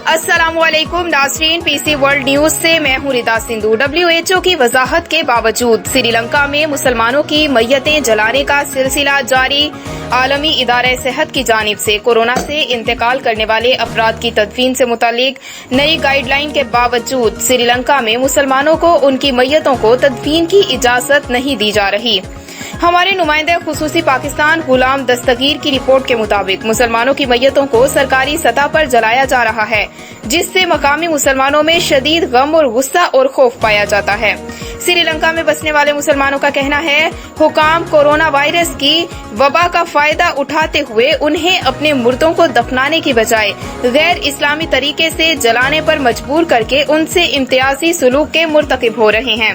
السلام علیکم ناظرین، پی سی ورلڈ نیوز سے میں ہوں ردا سندھو۔ WHO کی وضاحت کے باوجود سری لنکا میں مسلمانوں کی میتیں جلانے کا سلسلہ جاری۔ عالمی ادارہ صحت کی جانب سے کورونا سے انتقال کرنے والے افراد کی تدفین سے متعلق نئی گائیڈ لائن کے باوجود سری لنکا میں مسلمانوں کو ان کی میتوں کو تدفین کی اجازت نہیں دی جا رہی۔ ہمارے نمائندہ خصوصی پاکستان غلام دستگیر کی رپورٹ کے مطابق مسلمانوں کی میتوں کو سرکاری سطح پر جلایا جا رہا ہے، جس سے مقامی مسلمانوں میں شدید غم اور غصہ اور خوف پایا جاتا ہے۔ سری لنکا میں بسنے والے مسلمانوں کا کہنا ہے حکام کورونا وائرس کی وبا کا فائدہ اٹھاتے ہوئے انہیں اپنے مردوں کو دفنانے کی بجائے غیر اسلامی طریقے سے جلانے پر مجبور کر کے ان سے امتیازی سلوک کے مرتکب ہو رہے ہیں۔